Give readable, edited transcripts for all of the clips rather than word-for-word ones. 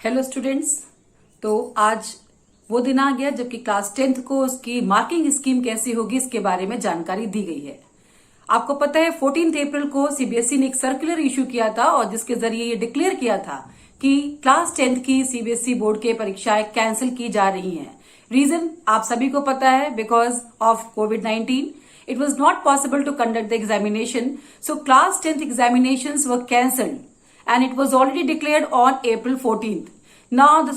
Hello students. तो आज वो दिन आ गया जबकि क्लास 10th को उसकी मार्किंग स्कीम कैसी होगी इसके बारे में जानकारी दी गई है। आपको पता है 14 अप्रैल को सीबीएसई ने एक सर्कुलर इशू किया था और जिसके जरिए ये डिक्लेयर किया था कि क्लास 10th की सीबीएसई बोर्ड के परीक्षाएं कैंसिल की जा रही हैं। रीजन आप सभी को पता है, because of covid it was not possible to conduct the examination, so class 10th examinations were cancelled and it was already declared on April 14th. Now the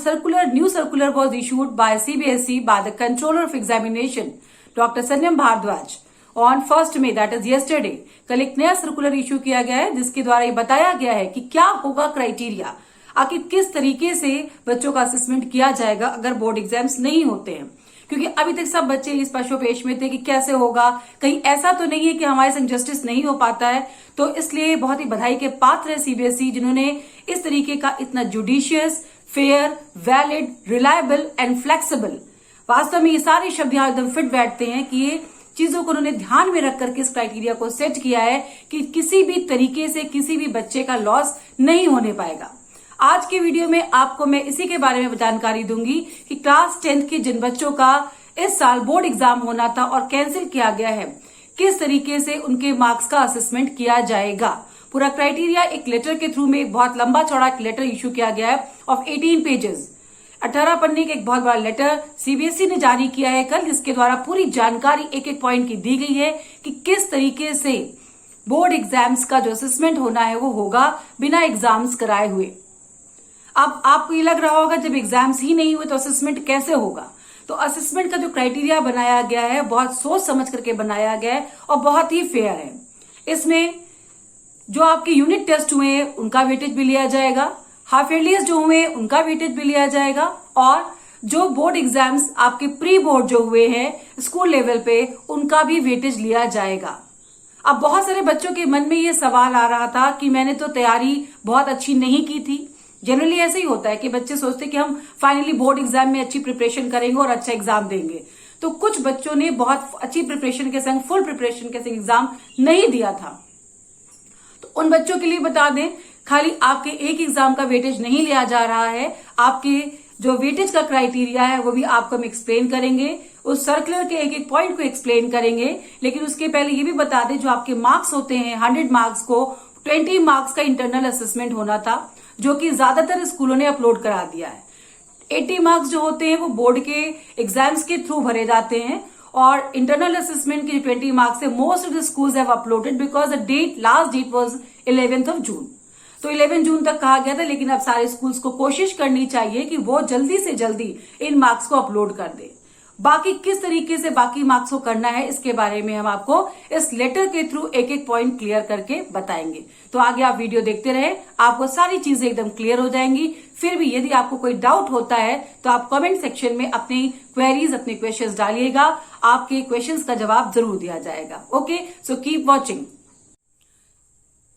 new circular was issued by CBSE by the Controller of Examination, Dr. Sanyam Bhardwaj, on 1st May, that is yesterday. कल एक नया circular issue किया गया है जिसके द्वारा ये बताया गया है कि क्या होगा क्राइटेरिया, आखिर किस तरीके से बच्चों का असेसमेंट किया जाएगा अगर बोर्ड एग्जाम्स नहीं होते हैं। क्योंकि अभी तक सब बच्चे इस पशोपेश में थे कि कैसे होगा, कहीं ऐसा तो नहीं है कि हमारे संग जस्टिस नहीं हो पाता है। तो इसलिए बहुत ही बधाई के पात्र है सीबीएसई जिन्होंने इस तरीके का इतना judicious, fair, valid, reliable and flexible, वास्तव में ये सारे शब्द यहां एकदम फिट बैठते हैं कि ये चीजों को उन्होंने ध्यान में रख करके इस क्राइटेरिया को सेट किया है कि किसी भी तरीके से किसी भी बच्चे का लॉस नहीं होने पाएगा। आज के वीडियो में आपको मैं इसी के बारे में जानकारी दूंगी कि क्लास 10th के जिन बच्चों का इस साल बोर्ड एग्जाम होना था और कैंसिल किया गया है, किस तरीके से उनके मार्क्स का असेसमेंट किया जाएगा। पूरा क्राइटेरिया एक लेटर के थ्रू में, एक बहुत लंबा चौड़ा एक लेटर इशू किया गया है ऑफ 18 पेजेस, 18 पन्ने का एक बहुत बड़ा लेटर सीबीएसई ने जारी किया है कल, जिसके द्वारा पूरी जानकारी एक एक पॉइंट की दी गई है कि किस तरीके से बोर्ड एग्जाम्स का जो असेसमेंट होना है वो होगा बिना एग्जाम्स कराए हुए। अब आपको ये लग रहा होगा जब एग्जाम्स ही नहीं हुए तो असेसमेंट कैसे होगा। तो असेसमेंट का जो क्राइटेरिया बनाया गया है बहुत सोच समझ करके बनाया गया है और बहुत ही फेयर है। इसमें जो आपके यूनिट टेस्ट हुए हैं उनका वेटेज भी लिया जाएगा, हाफ ईयरलीज जो हुए हैं उनका वेटेज भी लिया जाएगा, और जो बोर्ड एग्जाम्स आपके प्री बोर्ड जो हुए हैं स्कूल लेवल पे उनका भी वेटेज लिया जाएगा। अब बहुत सारे बच्चों के मन में ये सवाल आ रहा था कि मैंने तो तैयारी बहुत अच्छी नहीं की थी। जनरली ऐसे ही होता है कि बच्चे सोचते कि हम फाइनली बोर्ड एग्जाम में अच्छी प्रिपरेशन करेंगे और अच्छा एग्जाम देंगे। तो कुछ बच्चों ने बहुत अच्छी प्रिपरेशन के संग, फुल प्रिपरेशन के संग एग्जाम नहीं दिया था। तो उन बच्चों के लिए बता दें, खाली आपके एक एग्जाम का वेटेज नहीं लिया जा रहा है, आपके जो वेटेज का क्राइटेरिया है वो भी आपको हम एक्सप्लेन करेंगे, उस सर्कुलर के एक एक पॉइंट को एक्सप्लेन करेंगे। लेकिन उसके पहले ये भी बता दें, जो आपके मार्क्स होते हैं 100 मार्क्स को 20 मार्क्स का इंटरनल असेसमेंट होना था, जो कि ज्यादातर स्कूलों ने अपलोड करा दिया है। 80 मार्क्स जो होते हैं वो बोर्ड के एग्जाम्स के थ्रू भरे जाते हैं, और इंटरनल असेसमेंट के 20 मार्क्स है most of the schools have uploaded because the last date was 11th June. तो 11 जून तक कहा गया था, लेकिन अब सारे स्कूल्स को कोशिश करनी चाहिए कि वो जल्दी से जल्दी इन मार्क्स को अपलोड कर दे। बाकी किस तरीके से बाकी मार्क्स को करना है इसके बारे में हम आपको इस लेटर के थ्रू एक एक पॉइंट क्लियर करके बताएंगे। तो आगे आप वीडियो देखते रहे, आपको सारी चीजें एकदम क्लियर हो जाएंगी। फिर भी यदि आपको कोई डाउट होता है तो आप कमेंट सेक्शन में अपनी क्वेरीज, अपने क्वेश्चंस डालिएगा, आपके क्वेश्चंस का जवाब जरूर दिया जाएगा। Okay, so keep watching.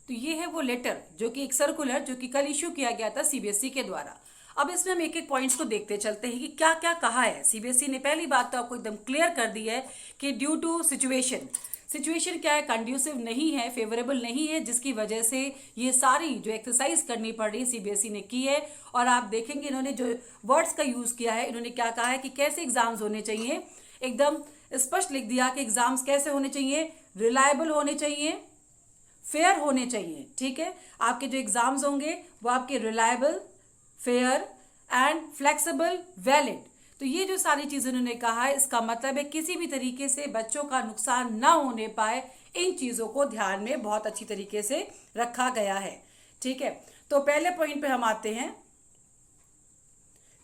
तो ये है वो लेटर जो कि एक सर्कुलर जो कि कल इश्यू किया गया था सीबीएसई के द्वारा। अब इसमें हम एक एक पॉइंट्स को देखते चलते हैं कि क्या क्या कहा है सीबीएसई ने। पहली बात तो आपको एकदम क्लियर कर दी है कि ड्यू टू सिचुएशन क्या है, कंड्यूसिव नहीं है, फेवरेबल नहीं है, जिसकी वजह से ये सारी जो एक्सरसाइज करनी पड़ रही है सीबीएसई ने की है। और आप देखेंगे इन्होंने जो वर्ड्स का यूज किया है, इन्होंने क्या कहा है कि कैसे एग्जाम्स होने चाहिए, एकदम स्पष्ट लिख दिया कि एग्जाम्स कैसे होने चाहिए, रिलायबल होने चाहिए, फेयर होने चाहिए। ठीक है, आपके जो एग्जाम्स होंगे वो आपके reliable, fair and flexible, valid. तो ये जो सारी चीजें उन्होंने कहा है, इसका मतलब है किसी भी तरीके से बच्चों का नुकसान ना होने पाए, इन चीजों को ध्यान में बहुत अच्छी तरीके से रखा गया है। ठीक है, तो पहले पॉइंट पे हम आते हैं।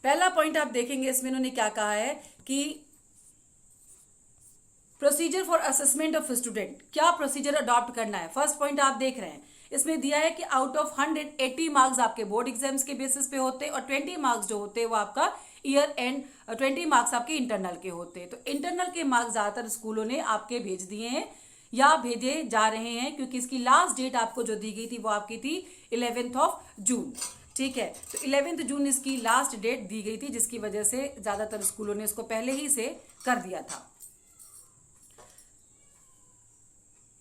पहला पॉइंट आप देखेंगे इसमें इन्होंने क्या कहा है कि procedure for assessment of student, क्या प्रोसीजर अडॉप्ट करना है। फर्स्ट पॉइंट आप देख रहे हैं, इसमें दिया है कि आउट ऑफ 180 मार्क्स आपके बोर्ड एग्जाम्स के बेसिस पे होते हैं और 20 मार्क्स जो होते हैं वो आपका ईयर एंड 20 मार्क्स आपके इंटरनल के होते हैं। तो इंटरनल के मार्क्स ज्यादातर स्कूलों ने आपके भेज दिए हैं या भेजे जा रहे हैं, क्योंकि इसकी लास्ट डेट आपको जो दी गई थी वो आपकी थी 11th जून। ठीक है, तो 11th जून इसकी लास्ट डेट दी गई थी, जिसकी वजह से ज्यादातर स्कूलों ने इसको पहले ही से कर दिया था।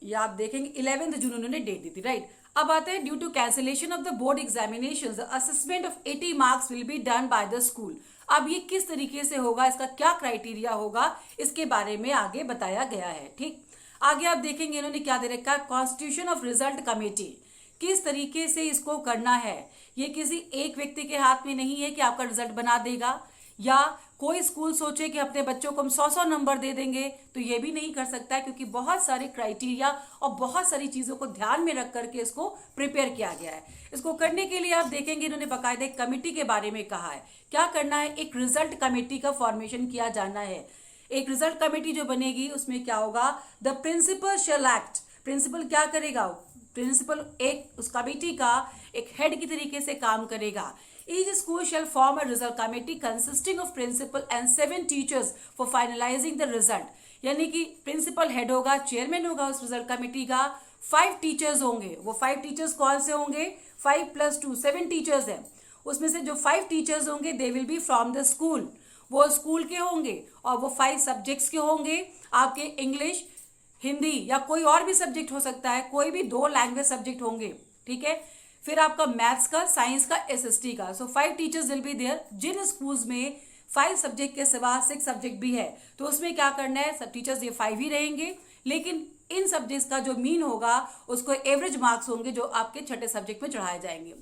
ये आप देखेंगे 11 जून उन्होंने डेट दी थी, राइट। अब आते हैं, due to cancellation of the board examinations the assessment of 80 marks will be done by the school. अब ये किस तरीके से होगा, इसका क्या क्राइटेरिया होगा, इसके बारे में आगे बताया गया है। ठीक, आगे आप देखेंगे इन्होंने क्या दे रखा है, कॉन्स्टिट्यूशन ऑफ रिजल्ट कमेटी, किस तरीके से इसको करना है। ये किसी एक व्यक्ति के हाथ में नहीं है कि आपका रिजल्ट बना देगा, या कोई स्कूल सोचे कि अपने बच्चों को हम 100 नंबर दे देंगे, तो ये भी नहीं कर सकता है, क्योंकि बहुत सारे क्राइटेरिया और बहुत सारी चीजों को ध्यान में रख करके इसको प्रिपेयर किया गया है। इसको करने के लिए आप देखेंगे इन्होंने बाकायदा एक कमेटी के बारे में कहा है। क्या करना है, एक रिजल्ट कमेटी का फॉर्मेशन किया जाना है। एक रिजल्ट कमेटी जो बनेगी उसमें क्या होगा, the principal shall act, principal क्या करेगा, प्रिंसिपल एक उस कमेटी का एक हेड की तरीके से काम करेगा। Each school shall form a result committee consisting of principal and 7 teachers for finalizing the result. यानी कि प्रिंसिपल हेड होगा, चेयरमैन होगा उस रिजल्ट कमेटी का, 5 टीचर्स होंगे। वो 5 टीचर्स कौन से होंगे, 5 + 2 7 टीचर्स हैं। उसमें से जो 5 टीचर्स होंगे they will be from the school, वो स्कूल के होंगे, और वो 5 सब्जेक्ट्स के होंगे, आपके इंग्लिश, हिंदी या कोई और भी सब्जेक्ट हो सकता है, कोई भी 2 लैंग्वेज सब्जेक्ट होंगे। ठीक है, फिर आपका मैथ्स का, साइंस का, एसएसटी का। So 5 teachers will be there. जिन स्कूल्स में 5 सब्जेक्ट के सिवा 6 सब्जेक्ट भी है, तो उसमें क्या करना है, सब टीचर्स ये 5 ही रहेंगे, लेकिन इन सब्जेक्ट्स का जो मीन होगा उसको एवरेज मार्क्स होंगे जो आपके छठे सब्जेक्ट में चढ़ाए जाएंगे।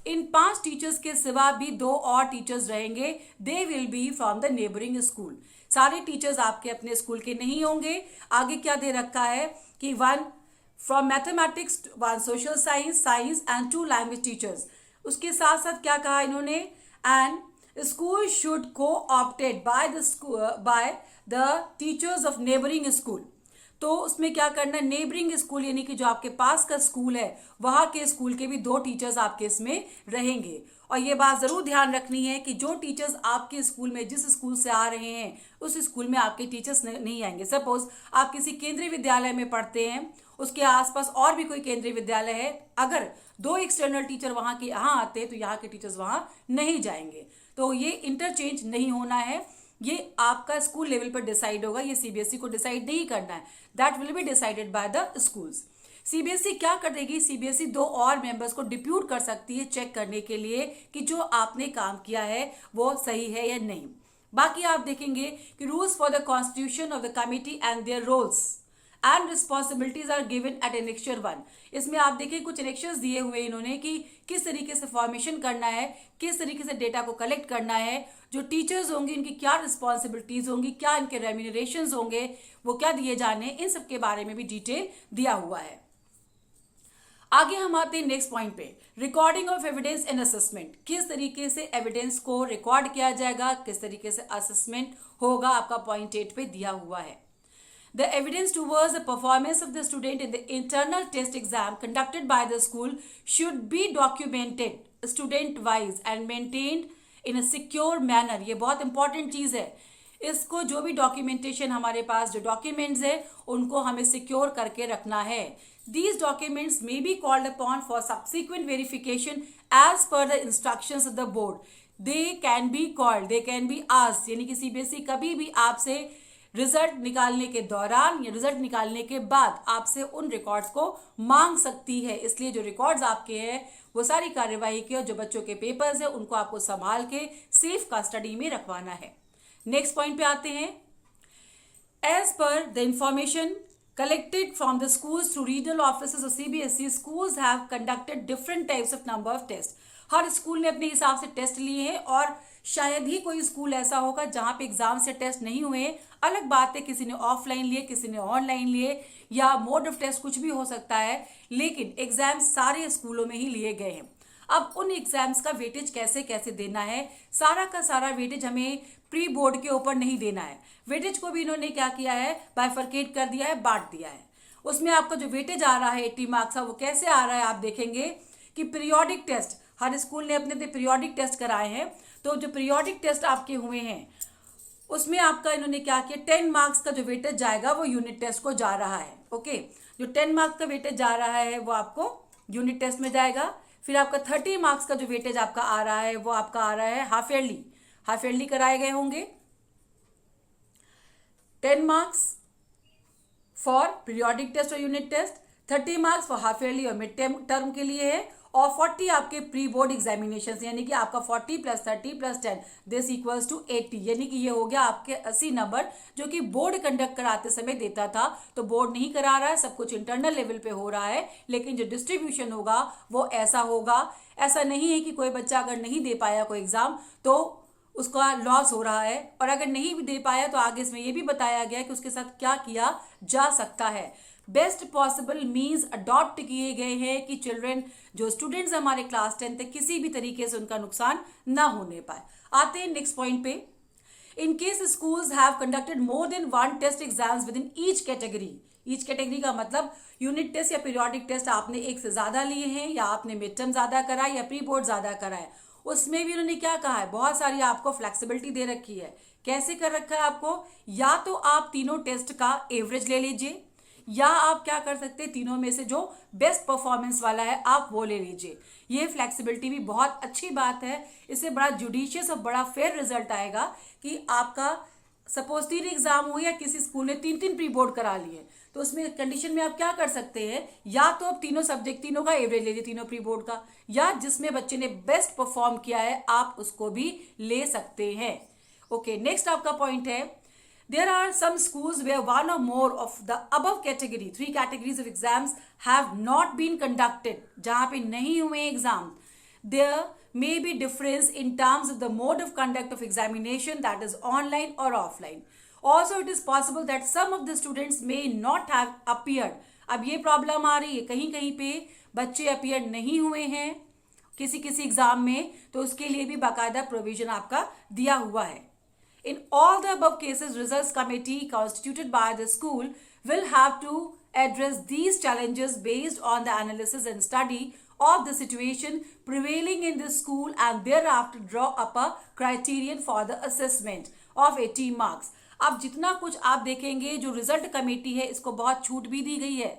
इन 5 टीचर्स के सिवा भी 2 और टीचर्स रहेंगे, they will be from the neighbouring school. सारे टीचर्स आपके अपने स्कूल के नहीं होंगे। आगे क्या दे रखा है कि 1 from mathematics, 1 social science, science and 2 language teachers. उसके साथ साथ क्या कहा इन्होंने, एंड स्कूल शुड को opted by the teachers of neighbouring school. तो उसमें क्या करना है, नेबरिंग स्कूल यानी कि जो आपके पास का स्कूल है वहां के स्कूल के भी 2 टीचर्स आपके इसमें रहेंगे। और ये बात जरूर ध्यान रखनी है कि जो टीचर्स आपके स्कूल में, जिस स्कूल से आ रहे हैं उस स्कूल में आपके टीचर्स नहीं आएंगे। सपोज आप किसी केंद्रीय विद्यालय में पढ़ते हैं, उसके आसपास और भी कोई केंद्रीय विद्यालय है, अगर 2 एक्सटर्नल टीचर वहां के यहाँ आते हैं तो यहाँ के टीचर्स वहां नहीं जाएंगे। तो ये इंटरचेंज नहीं होना है, ये आपका स्कूल लेवल पर डिसाइड होगा, ये सीबीएसई को डिसाइड नहीं करना है। That will be decided by the schools. CBSE क्या कर देगी, सीबीएसई 2 और मेंबर्स को डिप्यूट कर सकती है चेक करने के लिए कि जो आपने काम किया है वो सही है या नहीं। बाकी आप देखेंगे कि rules for the constitution of the committee and their roles and responsibilities are given at annexure 1। इसमें आप देखिए कुछ एनेक्चर्स दिए हुए इन्होंने कि किस तरीके से फॉर्मेशन करना है, किस तरीके से डेटा को कलेक्ट करना है, जो टीचर्स होंगे इनकी क्या रिस्पॉन्सिबिलिटीज होंगी, क्या इनके रेम्यूनरेशंस होंगे, वो क्या दिए जाने, इन सब के बारे में भी डिटेल दिया हुआ है। आगे हम आते हैं नेक्स्ट पॉइंट पे, recording of evidence and assessment. किस तरीके से एविडेंस को रिकॉर्ड किया जाएगा, किस तरीके से असेसमेंट होगा, आपका पॉइंट 8 पे दिया हुआ है। The evidence towards the performance of the student in the internal test exam conducted by the school should be documented student-wise and maintained in a secure manner। ये बहुत इंपॉर्टेंट चीज है। इसको जो भी डॉक्यूमेंटेशन हमारे पास जो डॉक्यूमेंट्स है उनको हमें सिक्योर करके रखना है। These documents may be called upon for subsequent verification as per the instructions of the board. They can be called, they can be asked, यानी कि सीबीएसई कभी भी आपसे रिजल्ट निकालने के दौरान या रिजल्ट निकालने के बाद आपसे उन रिकॉर्ड्स को मांग सकती है। इसलिए जो रिकॉर्ड्स आपके हैं वो सारी कार्यवाही के, और जो बच्चों के पेपर्स है उनको आपको संभाल के सेफ कस्टडी में रखवाना है। नेक्स्ट पॉइंट पे आते हैं, as per the information collected from the schools through regional offices of CBSE, schools have conducted different types of number of tests। Her school ने अपने हिसाब से टेस्ट लिए हैं, और शायद ही कोई स्कूल ऐसा होगा जहां पे एग्जाम से टेस्ट नहीं हुए। अलग बात है किसी ने ऑफलाइन लिए, किसी ने ऑनलाइन लिए, या मोड ऑफ टेस्ट कुछ भी हो सकता है, लेकिन एग्जाम सारे स्कूलों में ही लिए गए हैं। अब उन एग्जाम्स का वेटेज कैसे कैसे देना है, सारा का सारा वेटेज हमें प्री बोर्ड के ऊपर नहीं देना है। वेटेज को भी इन्होंने क्या किया है, बाइफरकेट कर दिया है, बांट दिया है। उसमें आपका जो वेटेज आ रहा है 80 मार्क्स का, वो कैसे आ रहा है आप देखेंगे कि पीरियोडिक टेस्ट, हर स्कूल ने अपने पीरियोडिक टेस्ट कराए हैं, तो जो पीरियोडिक टेस्ट आपके हुए हैं उसमें आपका इन्होंने क्या किया, 10 मार्क्स का जो वेटेज जाएगा वो यूनिट टेस्ट को जा रहा है। ओके, जो 10 मार्क्स का वेटेज जा रहा है वो आपको यूनिट टेस्ट में जाएगा। फिर आपका 30 मार्क्स का जो वेटेज आपका आ रहा है वो आपका आ रहा है हाफ ईयरली कराए गए होंगे। 10 मार्क्स फॉर पीरियोडिक टेस्ट और unit test, 30 marks for half yearly और मिड टर्म के लिए है, और 40 आपके प्री बोर्ड एग्जामिनेशन, यानी कि आपका 40 + 30 + 10 दिस इक्वल्स टू 80, यानी कि ये हो गया आपके 80 नंबर, जो कि बोर्ड कंडक्ट कराते समय देता था। तो बोर्ड नहीं करा रहा है, सब कुछ इंटरनल लेवल पे हो रहा है, लेकिन जो डिस्ट्रीब्यूशन होगा वो ऐसा होगा। ऐसा नहीं है कि कोई बच्चा अगर नहीं दे पाया कोई एग्जाम तो उसका लॉस हो रहा है, और अगर नहीं भी दे पाया तो आगे इसमें ये भी बताया गया कि उसके साथ क्या किया जा सकता है। बेस्ट पॉसिबल मीन्स अडॉप्ट किए गए हैं कि चिल्ड्रन, जो स्टूडेंट्स हमारे क्लास 10 तक, किसी भी तरीके से उनका नुकसान ना होने पाए। आते हैं नेक्स्ट पॉइंट पे। In case schools have conducted more than 1 test exams within each category. Each category का मतलब यूनिट टेस्ट या पीरियोडिक टेस्ट आपने एक से ज्यादा लिए हैं, या आपने मिड टर्म ज्यादा करा है, या प्री बोर्ड ज्यादा करा है। उसमें भी उन्होंने क्या कहा है, बहुत सारी आपको फ्लेक्सिबिलिटी दे रखी है। कैसे कर रखा है आपको, या तो आप तीनों टेस्ट का एवरेज ले लीजिए, या आप क्या कर सकते हैं, तीनों में से जो बेस्ट परफॉर्मेंस वाला है आप वो ले लीजिए। ये फ्लेक्सिबिलिटी भी बहुत अच्छी बात है, इससे बड़ा जुडिशियस और बड़ा फेयर रिजल्ट आएगा कि आपका सपोज 3 एग्जाम हो, या किसी स्कूल ने 3 प्री बोर्ड करा लिए, तो उसमें कंडीशन में आप क्या कर सकते हैं, या तो आप तीनों सब्जेक्ट, तीनों का एवरेज ले लीजिए, तीनों प्री बोर्ड का, या जिसमें बच्चे ने बेस्ट परफॉर्म किया है आप उसको भी ले सकते हैं। ओके, नेक्स्ट आपका पॉइंट है, there are some schools where one or more of the above category, 3 categories of exams have not been conducted, जहां पे नहीं हुए exam. there may be difference in terms of the mode of conduct of examination, that is online or offline. Also it is possible that some of the students may not have appeared. अब ये problem आ रही है, कहीं कहीं पे बच्चे appear नहीं हुए हैं किसी किसी एग्जाम में, तो उसके लिए भी बाकायदा प्रोविजन आपका दिया हुआ है। In all the above cases, results committee constituted by the school will have to address these challenges based on the analysis and study of the situation prevailing in the school, and thereafter draw up a criterion for the assessment of 80 marks. अब जितना कुछ आप देखेंगे, जो result committee है इसको बहुत छूट भी दी गई है,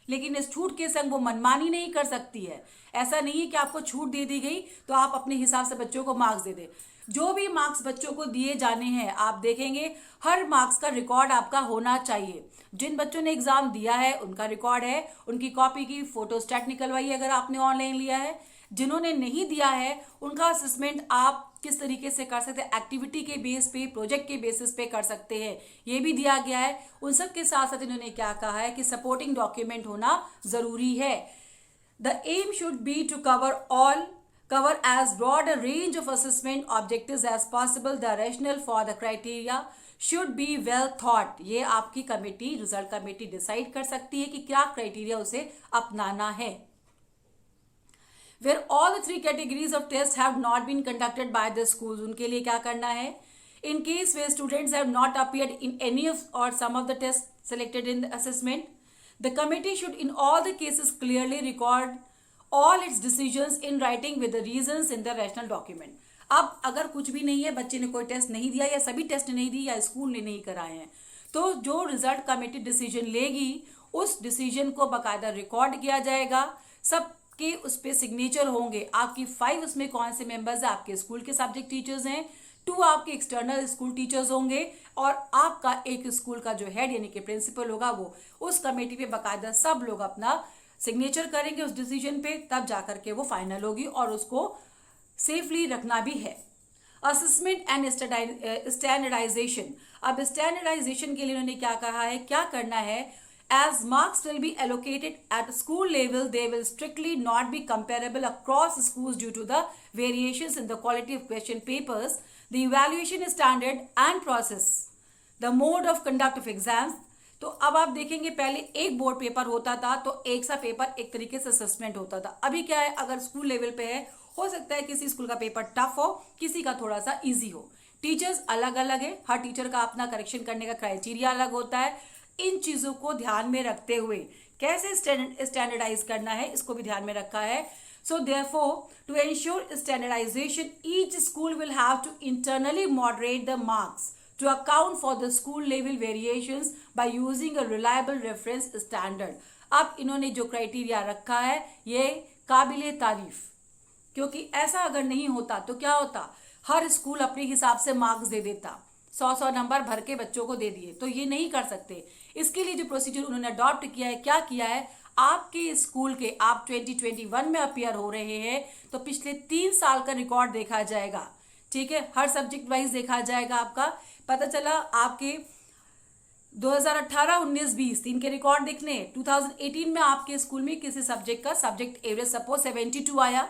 लेकिन इस छूट के संग वो मनमानी नहीं कर सकती है। ऐसा नहीं है कि आपको छूट दे दी गई तो आप अपने हिसाब से बच्चों को मार्क्स दे दें। जो भी मार्क्स बच्चों को दिए जाने हैं, आप देखेंगे हर मार्क्स का रिकॉर्ड आपका होना चाहिए। जिन बच्चों ने एग्जाम दिया है उनका रिकॉर्ड है, उनकी कॉपी की फोटोस्टैट निकलवाइए अगर आपने ऑनलाइन लिया है। जिन्होंने नहीं दिया है उनका असेसमेंट आप किस तरीके से कर सकते हैं, एक्टिविटी के बेस पे, प्रोजेक्ट के बेसिस पे कर सकते हैं, ये भी दिया गया है। उन सब के साथ साथ इन्होंने क्या कहा है कि सपोर्टिंग डॉक्यूमेंट होना जरूरी है। The aim should be to cover as broad a range of assessment objectives as possible. The rationale for the criteria should be well thought. ये आपकी कमेटी, रिजल्ट कमेटी डिसाइड कर सकती है कि क्या क्राइटेरिया उसे अपनाना है। Where all the 3 categories of tests have not been conducted by the schools, उनके लिए क्या करना है। In case where students have not appeared in any of or some of the tests selected in the assessment, the committee should in all the cases clearly record all its decisions in writing with the reasons in the rational document. अब अगर कुछ भी नहीं है, बच्चे ने कोई test नहीं दिया, या सभी टेस्ट नहीं दी, या स्कूल ने नहीं कराए हैं, तो जो रिजल्ट कमेटी डिसीजन लेगी उस डिसीजन को बाकायदा रिकॉर्ड किया जाएगा। सबके उस पर सिग्नेचर होंगे। आपकी 5 उसमें कौन से मेंबर्स हैं, आपके स्कूल के सब्जेक्ट टीचर्स हैं, 2 आपके एक्सटर्नल स्कूल टीचर्स होंगे, और आपका एक स्कूल का जो हेड यानी कि प्रिंसिपल होगा वो उस कमेटी पे बाकायदा सब लोग अपना सिग्नेचर करेंगे उस डिसीजन पे, तब जाकर के वो फाइनल होगी, और उसको सेफली रखना भी है। Assessment and standardisation. अब स्टैंडर्डाइजेशन के लिए उन्होंने क्या कहा है, क्या करना है। As marks will be allocated at school level, they will strictly not be comparable across schools due to the variations in the quality of question papers, the evaluation standard and process, the mode of conduct of exams. तो अब आप देखेंगे पहले एक board paper होता था, तो एक सा पेपर एक तरीके से असेसमेंट होता था। अभी क्या है, अगर स्कूल लेवल पे है, हो सकता है किसी स्कूल का पेपर टफ हो, किसी का थोड़ा सा इजी हो। टीचर्स अलग अलग है, हर टीचर का अपना करेक्शन करने का क्राइटेरिया अलग होता है। इन चीजों को ध्यान में रखते हुए कैसे स्टैंडर्डाइज करना है, इसको भी ध्यान में रखा है। So therefore, to ensure standardization, each school will have to internally moderate the marks to account for the school level variations by using a reliable reference standard. अब इन्होंने जो क्राइटेरिया रखा है ये काबिले तारीफ, क्योंकि ऐसा अगर नहीं होता तो क्या होता, हर स्कूल अपने हिसाब से मार्क्स दे देता, 100 नंबर भर के बच्चों को दे दिए, तो ये नहीं कर सकते। इसके लिए जो प्रोसीजर उन्होंने अडॉप्ट किया है, क्या किया है, आपके स्कूल के, आप 2021 में अपियर हो रहे हैं तो पिछले 3 साल का रिकॉर्ड देखा जाएगा। ठीक है, हर सब्जेक्ट वाइज देखा जाएगा। आपका पता चला आपके 2018, 19, 20 तीन के रिकॉर्ड देखने। 2018 में आपके स्कूल में किसी सब्जेक्ट का सब्जेक्ट एवरेज सपोज 72 आया,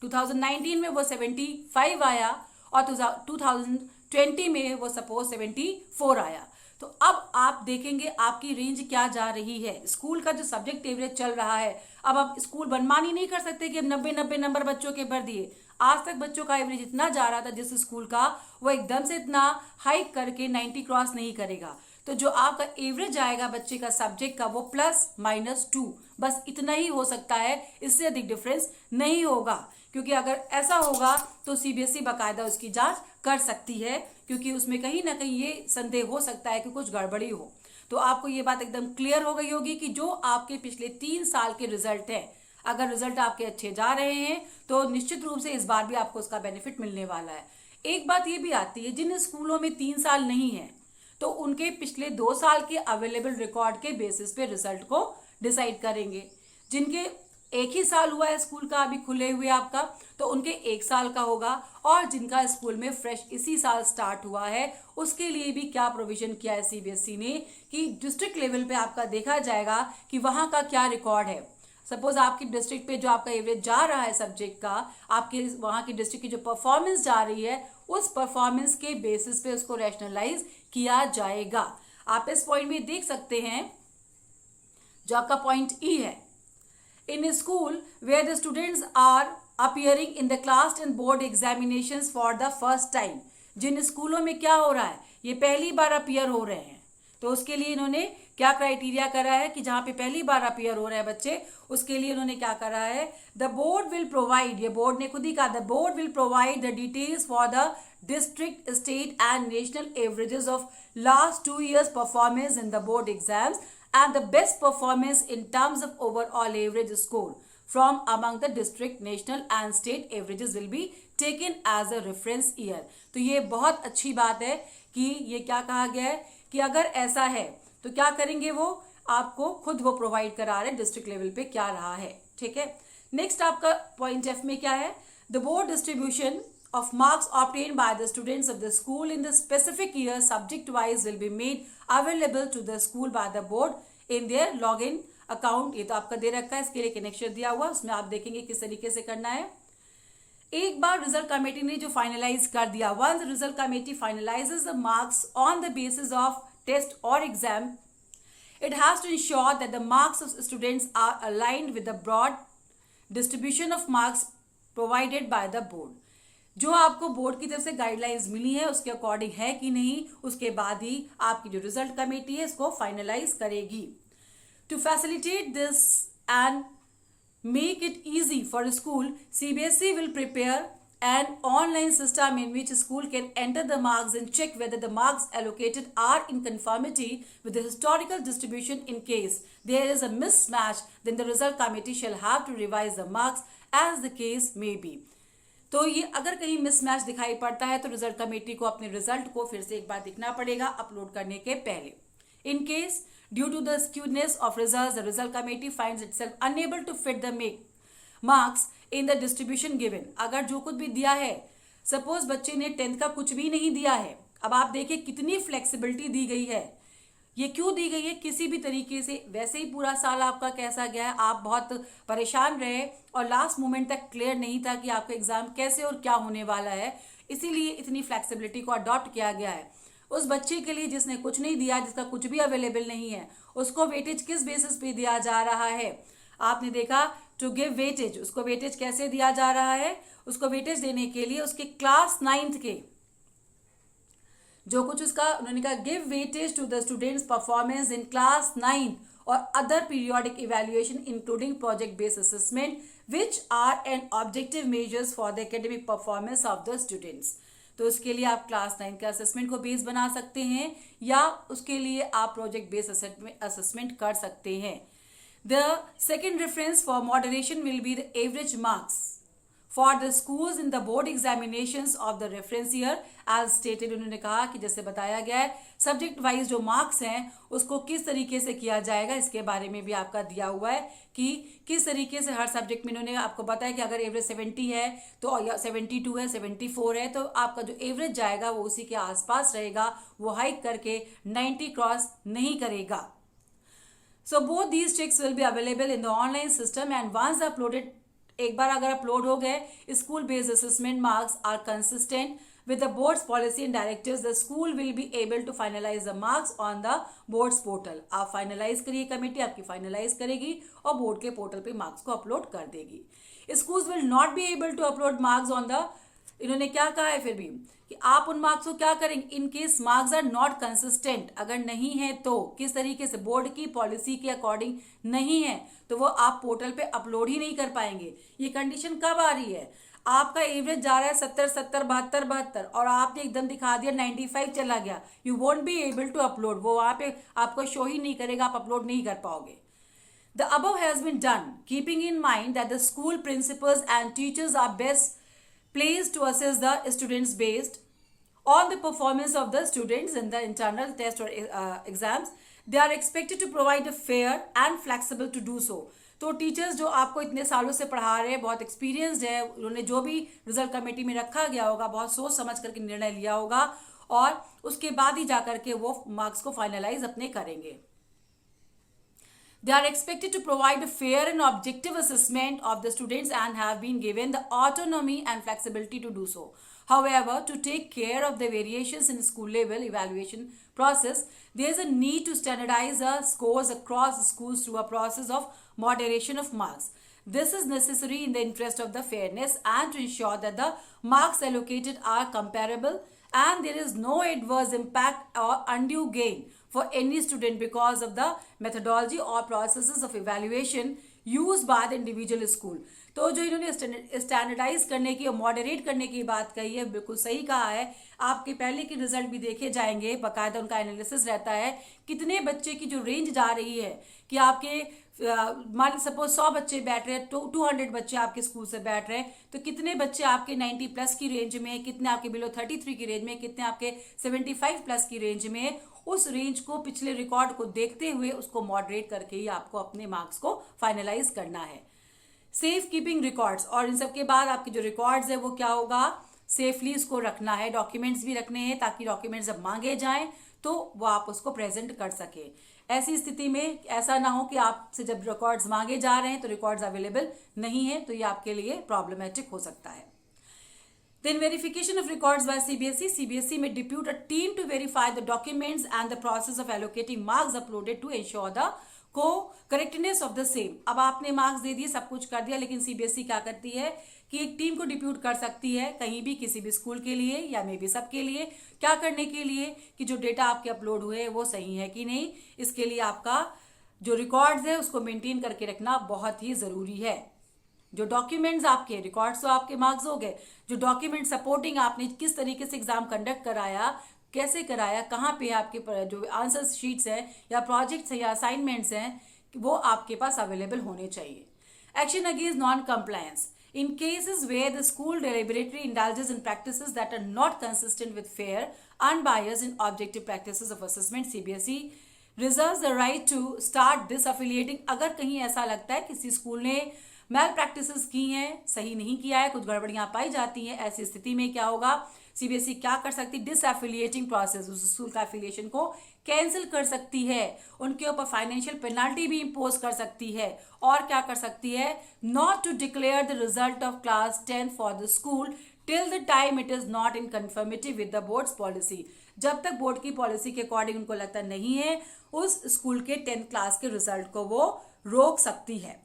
2019 में वो 75 आया और 2020 में वो सपोज 74 आया। तो अब आप देखेंगे आपकी रेंज क्या जा रही है। स्कूल का जो सब्जेक्ट एवरेज चल रहा है, अब आप स्कूल मनमानी नहीं कर सकते कि अब 90 नंबर बच्चों के भर दिए। आज तक बच्चों का एवरेज इतना जा रहा था जिस स्कूल का, वो एकदम से इतना हाइक करके 90 क्रॉस नहीं करेगा। तो जो आपका एवरेज आएगा बच्चे का सब्जेक्ट का, वो +-2, बस इतना ही हो सकता है, इससे अधिक डिफरेंस नहीं होगा। क्योंकि अगर ऐसा होगा तो सीबीएसई बाकायदा उसकी जांच कर सकती है, क्योंकि उसमें कहीं ना कहीं ये संदेह हो सकता है कि कुछ गड़बड़ी हो। तो आपको ये बात एकदम क्लियर हो गई होगी कि जो आपके पिछले 3 साल के रिजल्ट है, अगर रिजल्ट आपके अच्छे जा रहे हैं तो निश्चित रूप से इस बार भी आपको उसका बेनिफिट मिलने वाला है। एक बात ये भी आती है, जिन स्कूलों में 3 साल नहीं है तो उनके पिछले 2 साल के अवेलेबल रिकॉर्ड के बेसिस पे रिजल्ट को डिसाइड करेंगे। जिनके 1 ही साल हुआ है स्कूल का अभी खुले हुए आपका, तो उनके 1 साल का होगा। और जिनका स्कूल में फ्रेश इसी साल स्टार्ट हुआ है, उसके लिए भी क्या प्रोविजन किया है सीबीएसई ने कि डिस्ट्रिक्ट लेवल पे आपका देखा जाएगा कि वहां का क्या रिकॉर्ड है। सपोज आपकी डिस्ट्रिक्ट पे जो आपका एवरेज जा रहा है सब्जेक्ट का, आपके वहां की डिस्ट्रिक्ट की जो परफॉर्मेंस जा रही है, उस परफॉर्मेंस के बेसिस पे उसको रैशनलाइज किया जाएगा। आप इस पॉइंट में देख सकते हैं, जो आपका पॉइंट ई है, in school where the students are appearing in the class and board examinations for the first time। जिन स्कूलों में क्या हो रहा है, ये पहली बार अपीयर हो रहे हैं, तो उसके लिए इन्होंने क्या क्राइटेरिया करा है कि जहां पे पहली बार अपीयर हो रहे हैं बच्चे, उसके लिए इन्होंने क्या करा है, द बोर्ड विल प्रोवाइड, ये बोर्ड ने खुद ही कहा, the board will provide the details for the district, state and national averages of last 2 years performance in the board exams and the best performance in terms of overall average score from among the district, national and state averages will be taken as a reference year। तो ये बहुत अच्छी बात है कि ये क्या कहा गया है कि अगर ऐसा है तो क्या करेंगे, वो आपको खुद वो प्रोवाइड करा रहे डिस्ट्रिक्ट लेवल पे क्या रहा है। ठीक है, नेक्स्ट आपका पॉइंट एफ में क्या है, the board distribution of marks obtained by the students of the school in the specific year subject wise will be made available to the school by the board in their login account। ये तो आपका दे रखा है, इसके लिए connection दिया हुआ, उसमें आप देखेंगे किस तरीके से करना है। एक बार रिजल्ट कमेटी ने जो फाइनलाइज कर दिया, once the result committee finalizes the marks on the basis of test or exam, it has to ensure that the marks of students are aligned with the broad distribution of marks provided by the board। जो आपको board की तरफ से guidelines मिली है उसके according है कि नहीं, उसके बाद ही आपकी जो रिजल्ट कमेटी है इसको फाइनलाइज करेगी। To facilitate this and make it easy for school, CBSE will prepare an online system in which school can enter the marks and check whether the marks allocated are in conformity with the historical distribution। In case there is a mismatch, then the result committee shall have to revise the marks as the case may be। तो ये अगर कहीं mismatch दिखाई पड़ता है तो result committee को अपने रिजल्ट को फिर से एक बार देखना पड़ेगा अपलोड करने के पहले। In case due to the skewness of results, the result committee finds itself unable to fit the marks in the distribution given. अगर जो कुछ भी दिया है, सपोज बच्चे ने 10th का कुछ भी नहीं दिया है, अब आप देखिए कितनी फ्लेक्सिबिलिटी दी गई है। ये क्यों दी गई है, किसी भी तरीके से, वैसे ही पूरा साल आपका कैसा गया है, आप बहुत परेशान रहे और लास्ट मोमेंट तक क्लियर नहीं था कि आपका एग्जाम कैसे और क्या होने वाला है, इसीलिए इतनी फ्लेक्सिबिलिटी को अडॉप्ट किया गया है। उस बच्चे के लिए जिसने कुछ नहीं दिया, जिसका कुछ भी अवेलेबल नहीं है, उसको वेटेज किस बेसिस पे दिया जा रहा है, आपने देखा, टू गिव वेटेज। उसको वेटेज कैसे दिया जा रहा है, उसको वेटेज देने के लिए उसके क्लास 9th के जो कुछ उसका, उन्होंने कहा give weightage to the students performance in class 9 और other periodic evaluation including project based assessment which are an objective measures for the academic performance of the students. तो उसके लिए आप क्लास 9 के असेसमेंट को बेस बना सकते हैं या उसके लिए आप प्रोजेक्ट बेस्ड असेसमेंट कर सकते हैं। The second reference for moderation will be the average marks for the schools in the board examinations of the reference year as stated. उन्होंने कहा कि जैसे बताया गया है सब्जेक्ट वाइज जो मार्क्स हैं उसको किस तरीके से किया जाएगा, इसके बारे में भी आपका दिया हुआ है कि किस तरीके से हर सब्जेक्ट में इन्होंने आपको बताया कि अगर एवरेज 70 है तो या 72 है, 74 है, तो आपका जो एवरेज जाएगा वो उसी के आसपास रहेगा, वो हाइक करके 90 क्रॉस नहीं करेगा। So both these checks will be available in the online system and once uploaded, एक बार अगर अपलोड हो गए, school based assessment marks are consistent with the board's policy and directives, the school will be able to finalize the marks on the board's portal। आप finalise करिए, committee आपकी finalise करेगी और board के पोर्टल पे marks को upload कर देगी। Schools will not be able to upload marks on the, इन्होंने क्या कहा है फिर भी कि आप उन मार्क्स को क्या करेंगे, in case marks are not consistent, अगर नहीं है तो किस तरीके से बोर्ड की पॉलिसी के अकॉर्डिंग नहीं है तो वो आप पोर्टल पे अपलोड ही नहीं कर पाएंगे। ये कंडीशन कब आ रही है, आपका एवरेज जा रहा है 70, 72, 72 और आपने एकदम दिखा दिया 95 चला गया, you won't be able to upload, वो वहां पे आपको शो ही नहीं करेगा, आप अपलोड नहीं कर पाओगे। The above has been done keeping in mind that the school principals and teachers are best placed to assess the students based on the performance of the students in the internal test or exams. They are expected to provide a fair and flexible to do so. तो teachers जो आपको इतने सालों से पढ़ा रहे हैं, बहुत एक्सपीरियंसड है, उन्होंने जो भी रिजल्ट कमेटी में रखा गया होगा बहुत सोच समझ करके निर्णय लिया होगा और उसके बाद ही जाकर के वो मार्क्स को फाइनलाइज अपने करेंगे। They are expected to provide a fair and objective assessment of the students and have been given the autonomy and flexibility to do so. However, to take care of the variations in school level evaluation process, there is a need to standardize the scores across schools through a process of moderation of marks. This is necessary in the interest of the fairness and to ensure that the marks allocated are comparable and there is no adverse impact or undue gain for any student because of the methodology or processes of evaluation used by the individual school। तो जो इन्होंने standardise करने की और moderate करने की बात कही है, बिल्कुल सही कहा है। आपके पहले के रिजल्ट भी देखे जाएंगे, बाकायदा उनका एनालिसिस रहता है कितने बच्चे की जो रेंज जा रही है कि आपके मान सपोज 100 बच्चे बैठ रहे हैं तो 200 बच्चे आपके स्कूल से बैठ रहे हैं, तो कितने बच्चे आपके 90 प्लस की रेंज में, कितने आपके बिलो 33 की रेंज में, कितने आपके 75 प्लस की रेंज में, उस रेंज को पिछले रिकॉर्ड को देखते हुए उसको मॉडरेट करके ही आपको अपने मार्क्स को फाइनलाइज करना है। सेफ कीपिंग रिकॉर्ड्स, और इन सब के बाद आपके जो रिकॉर्ड्स है वो क्या होगा, सेफली इसको रखना है, डॉक्यूमेंट्स भी रखने हैं ताकि डॉक्यूमेंट्स जब मांगे जाएं तो वो आप उसको प्रेजेंट कर सके। ऐसी स्थिति में ऐसा ना हो कि आपसे जब रिकॉर्ड्स मांगे जा रहे हैं तो रिकॉर्ड्स अवेलेबल नहीं है, तो ये आपके लिए प्रॉब्लमेटिक हो सकता है। Then verification of records by CBSE. CBSE may depute a team to verify the documents and the process of allocating marks uploaded to ensure the correctness of the same। अब आपने मार्क्स दे दिए, सब कुछ कर दिया, लेकिन CBSE क्या करती है कि एक टीम को डिप्यूट कर सकती है कहीं भी किसी भी स्कूल के लिए या मे बी सबके लिए, क्या करने के लिए कि जो डेटा आपके अपलोड हुए वो सही है कि नहीं, इसके लिए आपका जो रिकॉर्ड्स है उसको मेंटेन करके रखना बहुत ही जरूरी है। जो डॉक्यूमेंट्स आपके, रिकॉर्ड्स तो आपके मार्क्स हो गए, जो डॉक्यूमेंट सपोर्टिंग आपने किस तरीके से एग्जाम कंडक्ट कराया, कैसे कराया, कहाँ पे आपके जो आंसर शीट्स हैं या प्रोजेक्ट्स हैं या असाइनमेंट्स हैं, वो आपके पास अवेलेबल होने चाहिए। Action against non compliance. In cases where the school deliberately indulges in practices that are not consistent with fair, unbiased and objective practices of assessment, CBSE reserves the right to start disaffiliating। अगर कहीं ऐसा लगता है किसी school ने मैल practices की हैं, सही नहीं किया है, कुछ गड़बड़ियां पाई जाती हैं, ऐसी स्थिति में क्या होगा, सीबीएसई क्या कर सकती है, डिसएफिलिएटिंग प्रोसेस, उस स्कूल का एफिलिएशन को कैंसिल कर सकती है, उनके ऊपर फाइनेंशियल पेनाल्टी भी इंपोज कर सकती है, और क्या कर सकती है, not to declare the result of class 10 for the school till the time it is not in conformity with the board's policy. जब तक बोर्ड की पॉलिसी के अकॉर्डिंग उनको लगता नहीं है, उस स्कूल के 10th क्लास के रिजल्ट को वो रोक सकती है।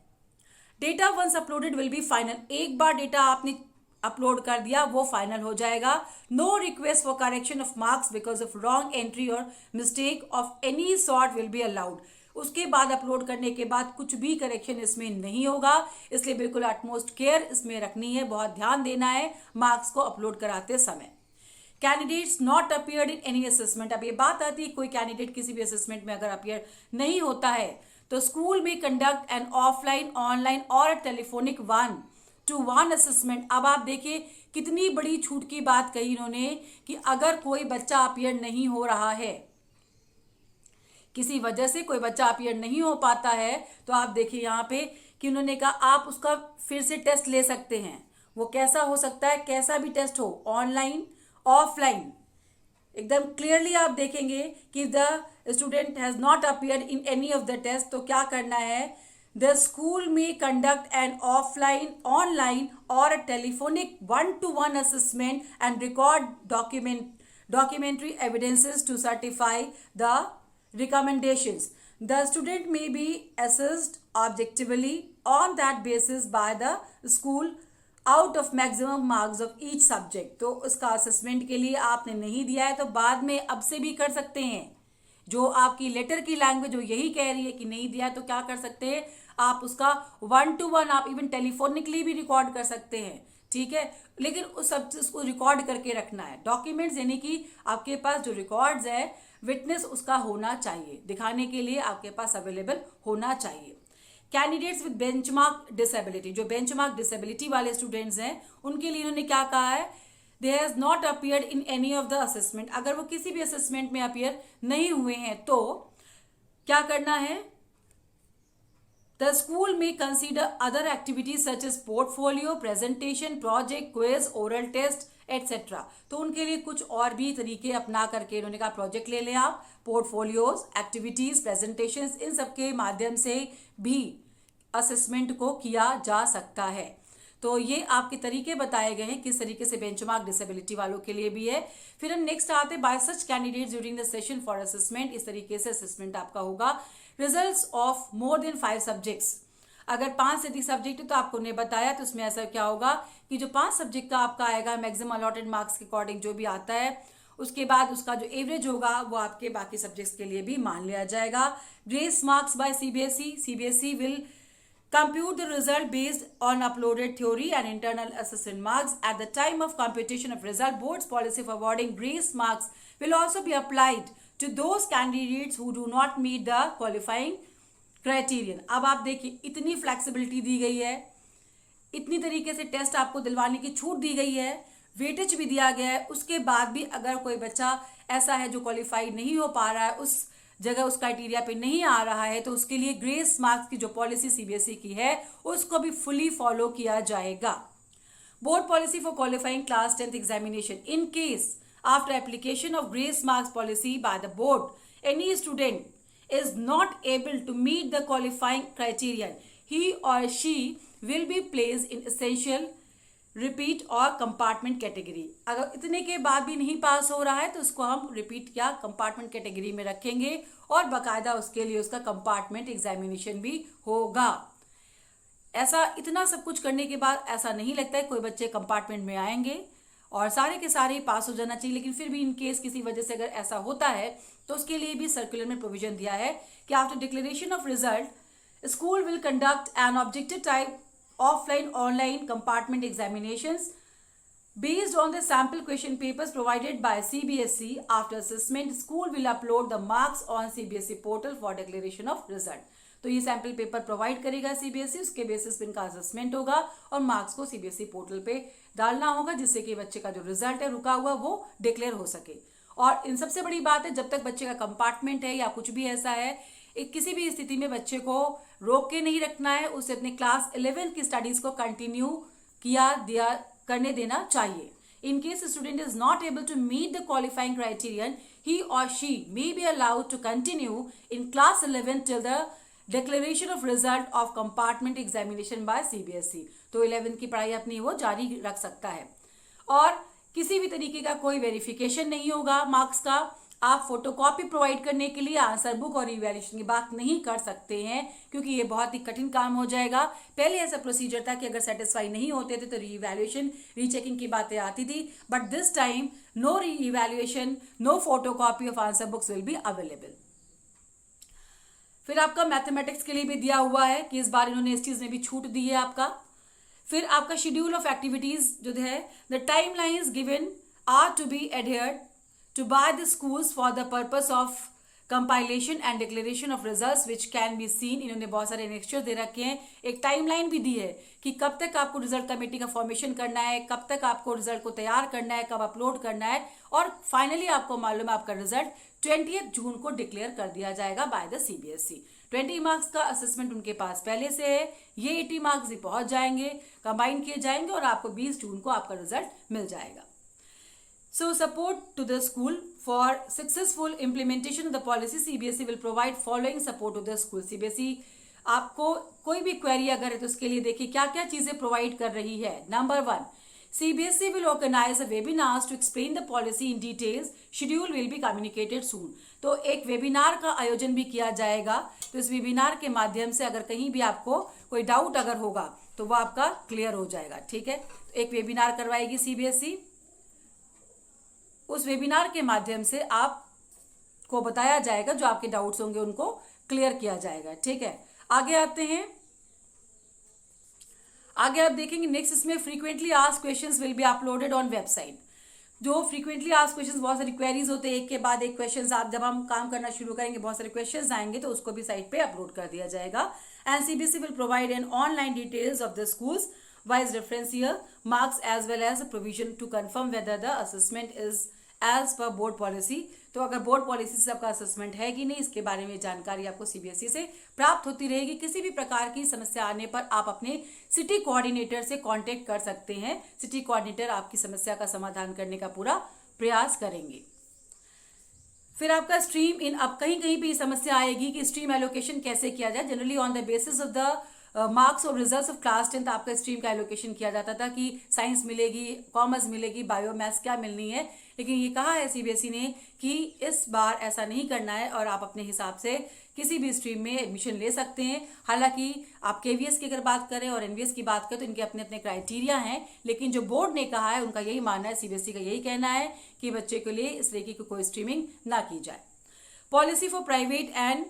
Data once uploaded will be final. एक बार डेटा आपने अपलोड कर दिया वो फाइनल हो जाएगा। No request for correction of marks because of wrong entry or mistake of any sort will be allowed. उसके बाद अपलोड करने के बाद कुछ भी करेक्शन इसमें नहीं होगा, इसलिए बिल्कुल अटमोस्ट केयर इसमें रखनी है, बहुत ध्यान देना है मार्क्स को अपलोड कराते समय। Candidates not appeared in any assessment. अब ये बात आती है कोई कैंडिडेट किसी भी असेसमेंट में अगर अपीयर नहीं होता है तो स्कूल में कंडक्ट एन ऑफलाइन, ऑनलाइन और telephonic one two one assessment. अब आप देखिए कितनी बड़ी छूट की बात कही इन्होंने कि अगर कोई बच्चा अपीयर नहीं हो रहा है, किसी वजह से कोई बच्चा अपीयर नहीं हो पाता है, तो आप देखिए यहाँ पे कि उन्होंने कहा आप उसका फिर से टेस्ट ले सकते हैं। वो कैसा हो सकता है, कैसा भी टेस्ट हो, ऑनलाइन ऑफलाइन, एकदम क्लियरली आप देखेंगे कि the student has not appear in any of the test, तो क्या करना है, द स्कूल में conduct an offline, online or a telephonic 1-to-1 assessment and record documentary evidences to certify the recommendations. The student may be assessed objectively on that basis by the school out of maximum marks of each subject. तो उसका assessment के लिए आपने नहीं दिया है तो बाद में अब से भी कर सकते हैं। जो आपकी लेटर की लैंग्वेज जो यही कह रही है कि नहीं दिया तो क्या कर सकते हैं, आप उसका 1-to-1 आप इवन टेलीफोनिकली भी रिकॉर्ड कर सकते हैं, ठीक है। लेकिन उस सब चीज को रिकॉर्ड करके रखना है, डॉक्यूमेंट्स यानी कि आपके पास जो रिकॉर्ड्स है, विटनेस उसका होना चाहिए, दिखाने के लिए आपके पास अवेलेबल होना चाहिए। कैंडिडेट्स विद बेंचमार्क डिसेबिलिटी, जो बेंचमार्क डिसेबिलिटी वाले स्टूडेंट्स हैं उनके लिए इन्होंने क्या कहा है, they has not appeared in any of the assessment, अगर वो किसी भी असेसमेंट में अपीयर नहीं हुए हैं तो क्या करना है, the school may consider other activities such as portfolio, presentation, project, quiz, oral test etcetera. तो उनके लिए कुछ और भी तरीके अपना करके इन्होंने कहा प्रोजेक्ट ले लें आप, पोर्टफोलियोज, एक्टिविटीज, प्रेजेंटेशन, इन सबके माध्यम से भी असेसमेंट को किया जा सकता है। तो ये आपके तरीके बताए गए हैं किस तरीके से बेंचमार्क डिसेबिलिटी वालों के लिए भी है। फिर हम नेक्स्ट आते हैं, bye such candidates during the session for assessment, इस तरीके से असेसमेंट आपका होगा। Results of more than 5 subjects, अगर 5 से अधिक सब्जेक्ट है तो आपको ने बताया, तो उसमें ऐसा क्या होगा कि जो 5 सब्जेक्ट का आपका आएगा मैक्सिमम अलॉटेड मार्क्स के अकॉर्डिंग जो भी आता है, उसके बाद उसका जो एवरेज होगा वो आपके बाकी सब्जेक्ट्स के लिए भी मान लिया जाएगा। Grace marks bye CBSE will compute the result based on uploaded theory and internal assessment marks. At the time of computation of result, board's policy of awarding grace marks will also be applied to those candidates who do not meet the qualifying criterion. अब आप देखिए इतनी flexibility दी गई है, इतनी तरीके से test आपको दिलवाने की छूट दी गई है, वेटेज भी दिया गया है, उसके बाद भी अगर कोई बच्चा ऐसा है जो क्वालिफाई नहीं हो पा रहा है, उस जगह उस क्राइटेरिया पे नहीं आ रहा है, तो उसके लिए ग्रेस मार्क्स की जो पॉलिसी सीबीएसई की है उसको भी फुली फॉलो किया जाएगा। Board policy for qualifying class 10th examination, in case after application of grace marks policy by the board any student is not able to meet the qualifying criterion, he or she will be placed in essential, repeat or compartment category. अगर इतने के बाद भी नहीं पास हो रहा है तो उसको हम रिपीट या कंपार्टमेंट कैटेगरी में रखेंगे और बाकायदा उसके लिए उसका कंपार्टमेंट एग्जामिनेशन भी होगा। ऐसा इतना सब कुछ करने के बाद ऐसा नहीं लगता है कोई बच्चे कंपार्टमेंट में आएंगे और सारे के सारे पास हो जाना चाहिए, लेकिन फिर भी इन केस किसी वजह से अगर ऐसा होता है तो उसके लिए भी सर्कुलर में प्रोविजन दिया है कि after declaration of result school will conduct an objective type offline online compartment examinations based on the sample question papers provided by CBSE. After assessment, school will upload the marks on CBSE portal for declaration of result. तो ये sample paper provide करेगा CBSE, उसके basis पे इनका assessment होगा और marks को CBSE portal पे डालना होगा जिससे कि बच्चे का जो रिजल्ट है रुका हुआ वो डिक्लेयर हो सके। और इन सबसे बड़ी बात है जब तक बच्चे का कंपार्टमेंट है या कुछ भी ऐसा है, एक किसी भी स्थिति में बच्चे को रोक के नहीं रखना है, उसे अपने क्लास 11 की स्टडीज को कंटिन्यू करने देना चाहिए। In case a student is not able to meet the qualifying criterion, he or she may be allowed to continue in class 11 till the declaration of result of compartment examination by CBSE. तो 11 की पढ़ाई अपनी वो जारी रख सकता है और किसी भी तरीके का कोई वेरिफिकेशन नहीं होगा मार्क्स का। आप फोटोकॉपी प्रोवाइड करने के लिए आंसर बुक और इवैल्यूएशन की बात नहीं कर सकते हैं क्योंकि ये बहुत ही कठिन काम हो जाएगा। पहले ऐसा प्रोसीजर था कि अगर सेटिस्फाई नहीं होते थे तो रीइवैल्यूएशन, रीचेकिंग की बातें आती थी, but this time no reevaluation, no photocopy of answer books will be available. फिर आपका मैथमेटिक्स के लिए भी दिया हुआ है कि इस बार इन्होंने इस चीज में भी छूट दी है आपका। फिर आपका शेड्यूल ऑफ एक्टिविटीज जो है, the time lines given are to be adhered to by the schools for the purpose of compilation and declaration of results which can be seen. इन्होंने बहुत सारे एनेक्चर्स दे रखे हैं, एक टाइमलाइन भी दी है कि कब तक आपको रिजल्ट कमेटी का फॉर्मेशन करना है, कब तक आपको रिजल्ट को तैयार करना है, कब अपलोड करना है, और फाइनली आपको मालूम है आपका रिजल्ट 20 जून को डिक्लेयर कर दिया जाएगा बाय द सीबीएसई। 20 मार्क्स का असेसमेंट उनके पास पहले से है, ये 80 मार्क्स भी पहुंच जाएंगे, कंबाइन किए जाएंगे और आपको 20 जून को आपका रिजल्ट मिल जाएगा। So support to the school for successful implementation of the policy, CBSE will provide following support to the school। CBSE आपको कोई भी क्वेरी अगर है तो उसके लिए देखिए क्या क्या चीजें प्रोवाइड कर रही है। Number 1, CBSE will organize a webinars to explain the policy in details, schedule will be communicated soon। तो एक वेबिनार का आयोजन भी किया जाएगा, तो इस वेबिनार के माध्यम से अगर कहीं भी आपको कोई डाउट अगर होगा तो वो आपका क्लियर हो जाएगा। ठीक है, तो एक वेबिनार करवाएगी CBSE, उस वेबिनार के माध्यम से आपको बताया जाएगा, जो आपके डाउट्स होंगे उनको क्लियर किया जाएगा। ठीक है, आगे आते हैं। आगे आप देखेंगे नेक्स्ट इसमें frequently asked questions will be uploaded on website. जो फ्रीक्वेंटली आस्क्ड क्वेश्चंस, बहुत सारी क्वेरीज होते हैं, एक के बाद एक क्वेश्चंस, आप जब हम काम करना शुरू करेंगे बहुत सारे क्वेश्चंस आएंगे तो उसको भी साइट पे अपलोड कर दिया जाएगा। And CBSE will provide an online details of the schools wise reference year, marks as well as provision to confirm whether the assessment is as per board policy. तो अगर बोर्ड पॉलिसी से आपका assessment है कि नहीं, इसके बारे में जानकारी आपको सीबीएसई से प्राप्त होती रहेगी। किसी भी प्रकार की समस्या आने पर आप अपने सिटी कोऑर्डिनेटर से कांटेक्ट कर सकते हैं। सिटी कोऑर्डिनेटर आपकी समस्या का समाधान करने का पूरा प्रयास करेंगे। फिर आपका स्ट्रीम इन, अब कहीं कहीं पे समस्या आएगी कि स्ट्रीम एलोकेशन कैसे किया जाए। Generally on the basis of the marks और रिजल्ट्स ऑफ क्लास 10 आपका स्ट्रीम का एलोकेशन किया जाता था कि साइंस मिलेगी, कॉमर्स मिलेगी, बायो मैथ्स क्या मिलनी है। लेकिन ये कहा है सीबीएसई ने कि इस बार ऐसा नहीं करना है और आप अपने हिसाब से किसी भी स्ट्रीम में एडमिशन ले सकते हैं। हालांकि आप केवीएस की अगर बात करें और एनवीएस की बात करें तो इनके अपने अपने क्राइटेरिया हैं, लेकिन जो बोर्ड ने कहा है उनका यही मानना है, सीबीएसई का यही कहना है कि बच्चे के लिए इस तरीके की कोई स्ट्रीमिंग ना की जाए। पॉलिसी फॉर प्राइवेट एंड,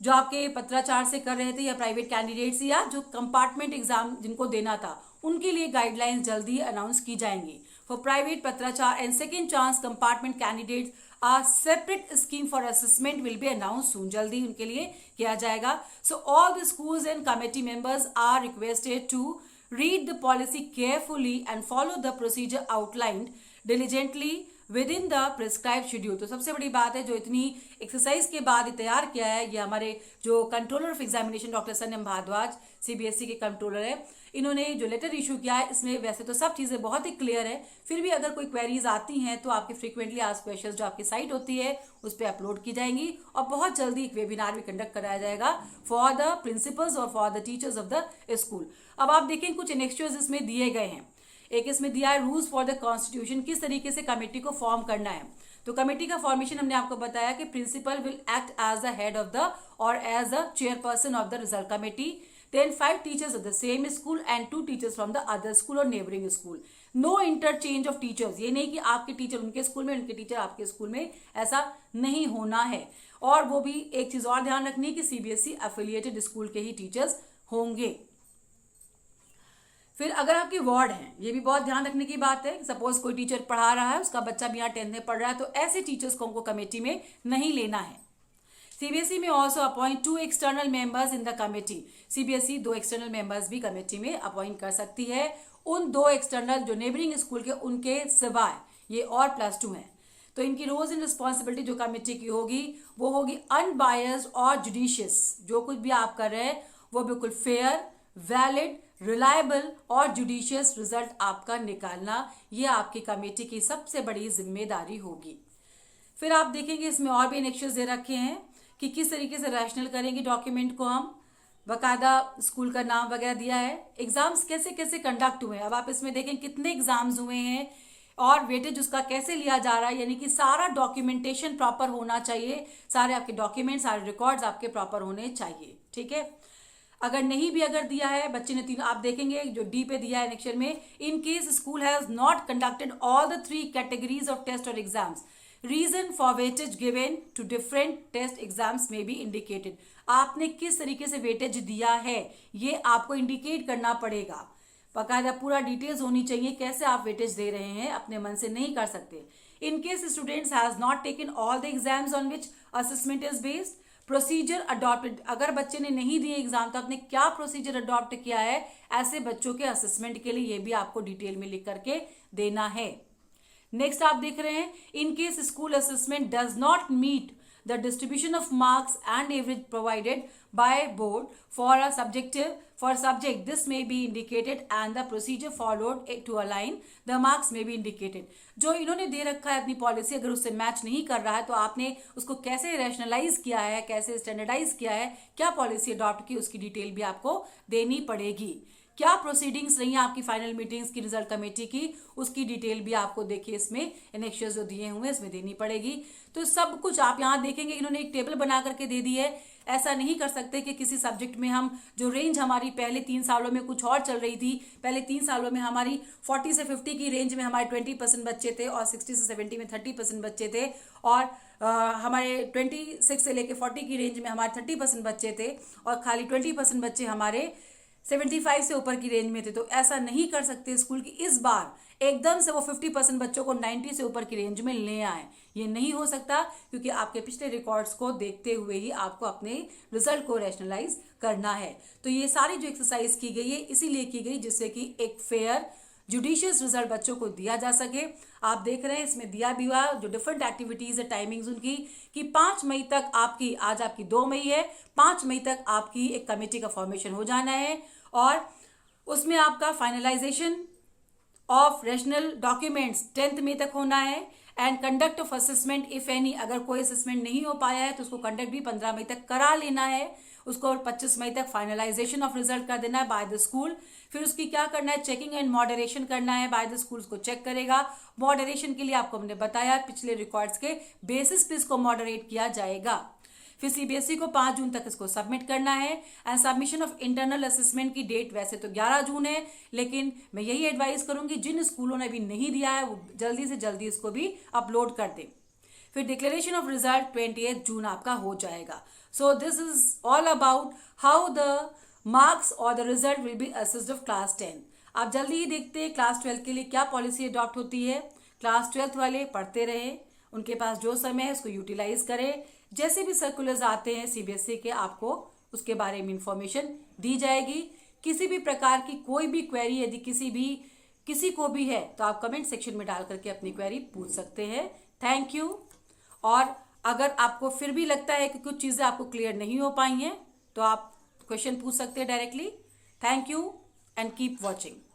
जो आपके पत्राचार से कर रहे थे या प्राइवेट कैंडिडेट्स या जो कंपार्टमेंट एग्जाम जिनको देना था, उनके लिए गाइडलाइंस जल्दी अनाउंस की जाएंगी। फॉर प्राइवेट पत्राचार and second chance compartment candidates a separate scheme for assessment will be announce soon. जल्दी उनके लिए किया जाएगा। So all the schools and committee members are requested to read the policy carefully and follow the procedure outlined diligently within the prescribed schedule। तो सबसे बड़ी बात है, जो इतनी एक्सरसाइज के बाद ये तैयार किया है, ये हमारे जो controller of examination doctor Sanyam Bhardwaj CBSE के कंट्रोलर है, इन्होंने जो लेटर इशू किया है इसमें वैसे तो सब चीजें बहुत ही क्लियर है, फिर भी अगर कोई क्वेरीज आती हैं तो आपके फ्रीक्वेंटली आस्क्ड क्वेश्चंस जो आपकी साइट होती है उस पर अपलोड की जाएंगी और बहुत जल्दी एक वेबिनार भी कंडक्ट कराया जाएगा फॉर द प्रिंसिपल्स और for the teachers of the school. अब आप देखें कुछ एनेक्चर्स इसमें दिए गए हैं। एक इसमें दिया है रूल्स फॉर द कॉन्स्टिट्यूशन, किस तरीके से कमेटी को फॉर्म करना है। तो कमेटी का फॉर्मेशन हमने आपको बताया कि principal will act as the head of the or as the chairperson of the result committee, then 5 teachers of the same school and 2 teachers from the other school or neighboring school। no interchange of teachers, ये नहीं कि आपके teacher उनके school में, उनके teacher आपके school में, ऐसा नहीं होना है। और वो भी एक चीज और ध्यान रखनी है कि सीबीएसई एफिलिएटेड स्कूल के ही टीचर्स होंगे। फिर अगर आपके वार्ड हैं, ये भी बहुत ध्यान रखने की बात है। सपोज कोई टीचर पढ़ा रहा है, उसका बच्चा भी यहाँ 10th में पढ़ रहा है, तो ऐसे टीचर्स को हमको कमेटी में नहीं लेना है। सीबीएसई में also appoint 2 external members in the committee. CBSE 2 external members भी कमेटी में अपॉइंट कर सकती है। उन 2 एक्सटर्नल जो नेबरिंग स्कूल के उनके सिवाय, ये और +2 हैं। तो इनकी रोल्स एंड रिस्पॉन्सिबिलिटी जो कमेटी की होगी वो होगी अनबायस्ड और जुडिशियस। जो कुछ भी आप कर रहे हैं वो बिल्कुल फेयर, वैलिड, रिलायबल और जुडिशियस रिजल्ट आपका निकालना, ये आपकी कमेटी की सबसे बड़ी जिम्मेदारी होगी। फिर आप देखेंगे इसमें और भी एनेक्शंस दे रखे हैं कि किस तरीके से रैशनल करेंगे डॉक्यूमेंट को हम, बाकायदा स्कूल का नाम वगैरह दिया है। एग्जाम्स कैसे कैसे कंडक्ट हुए हैं, अब आप इसमें देखें कितने एग्जाम्स हुए हैं और वेटेज उसका कैसे लिया जा रहा है, यानी कि सारा डॉक्यूमेंटेशन प्रॉपर होना चाहिए। सारे आपके डॉक्यूमेंट, सारे रिकॉर्ड्स आपके प्रॉपर होने चाहिए। ठीक है, अगर नहीं भी अगर दिया है बच्चे ने 3, आप देखेंगे जो डी पे दिया है एनेक्शन में, in case school has not conducted all the 3 categories of test or exams, reason for weightage given to different test exams में बी इंडिकेटेड। आपने किस तरीके से वेटेज दिया है ये आपको इंडिकेट करना पड़ेगा। बाकायदा पूरा डिटेल्स होनी चाहिए, कैसे आप वेटेज दे रहे हैं, अपने मन से नहीं कर सकते। In case students has not taken all the exams on which assessment is based, procedure adopted, अगर बच्चे ने नहीं दिए एग्जाम तो आपने क्या प्रोसीजर अडॉप्ट किया है, ऐसे बच्चों के असेसमेंट के लिए ये भी आपको डिटेल में लिख करके देना है। नेक्स्ट आप देख रहे हैं, in case school assessment does not meet the distribution of marks and average provided by board for a subject this may be indicated and the procedure followed to align the marks may be indicated। जो इन्होंने दे रखा है अपनी policy, अगर उससे match नहीं कर रहा है तो आपने उसको कैसे रैशनलाइज किया है, कैसे स्टैंडर्डाइज किया है, क्या पॉलिसी अडॉप्ट की, उसकी डिटेल भी आपको देनी पड़ेगी। क्या प्रोसीडिंग्स रही हैं आपकी फाइनल मीटिंग्स की, रिजल्ट कमेटी की, उसकी डिटेल भी आपको देखिए इसमें एनेक्शर्स जो दिए हुए हैं इसमें देनी पड़ेगी। तो सब कुछ आप यहाँ देखेंगे इन्होंने एक टेबल बना करके दे दी है। ऐसा नहीं कर सकते कि किसी सब्जेक्ट में हम जो रेंज हमारी पहले 3 सालों में कुछ और चल रही थी, पहले 3 सालों में हमारी 40 से 50 की रेंज में हमारे 20% बच्चे थे और 60 से 70 में 30% बच्चे थे, और हमारे 26 से लेकर 40 की रेंज में हमारे 30% बच्चे थे और खाली 20% बच्चे हमारे 75 से ऊपर की रेंज में थे। तो ऐसा नहीं कर सकते स्कूल की इस बार एकदम से वो 50% बच्चों को 90 से ऊपर की रेंज में ले आए, ये नहीं हो सकता, क्योंकि आपके पिछले रिकॉर्ड्स को देखते हुए ही आपको अपने रिजल्ट को रैशनलाइज करना है। तो ये सारी जो एक्सरसाइज की गई है इसीलिए की गई जिससे कि एक फेयर जुडिशियस रिजल्ट बच्चों को दिया जा सके। आप देख रहे हैं इसमें दिया भी हुआ जो डिफरेंट एक्टिविटीज है, टाइमिंग्स उनकी, कि 5 मई तक आपकी, आज आपकी 2 मई है, 5 मई तक आपकी एक कमेटी का फॉर्मेशन हो जाना है और उसमें आपका finalisation of rational documents 10th मई तक होना है and conduct of assessment if any, अगर कोई असेसमेंट नहीं हो पाया है तो उसको कंडक्ट भी 15 मई तक करा लेना है, उसको 25 मई तक फाइनलाइजेशन ऑफ रिजल्ट कर देना है बाय द स्कूल। फिर उसकी क्या करना है, चेकिंग एंड मॉडरेशन करना है, बाय द स्कूल को चेक करेगा। मॉडरेशन के लिए आपको हमने बताया पिछले रिकॉर्ड्स के बेसिस पे इसको मॉडरेट किया जाएगा। फिर सीबीएसई को 5 जून तक इसको सबमिट करना है and submission of internal assessment की डेट वैसे तो 11 जून है, लेकिन मैं यही एडवाइस करूंगी जिन स्कूलों ने अभी नहीं दिया है वो जल्दी से जल्दी इसको भी अपलोड कर दें। फिर डिक्लेरेशन ऑफ रिजल्ट 28 जून आपका हो जाएगा। So this is all about how the marks और the result will be assessed of class 10। आप जल्दी ही देखते हैं क्लास 12 के लिए क्या पॉलिसी अडॉप्ट होती है। क्लास 12 वाले पढ़ते रहे, उनके पास जो समय है उसको यूटिलाइज करें। जैसे भी सर्कुलर्स आते हैं सीबीएसई के, आपको उसके बारे में इंफॉर्मेशन दी जाएगी। किसी भी प्रकार की कोई भी क्वेरी यदि किसी को भी है तो आप कमेंट सेक्शन में डाल करके अपनी क्वेरी पूछ सकते हैं। Thank you. और अगर आपको फिर भी लगता है कि कुछ चीजें आपको क्लियर नहीं हो पाई हैं तो आप क्वेश्चन पूछ सकते हैं directly. Thank you and keep watching.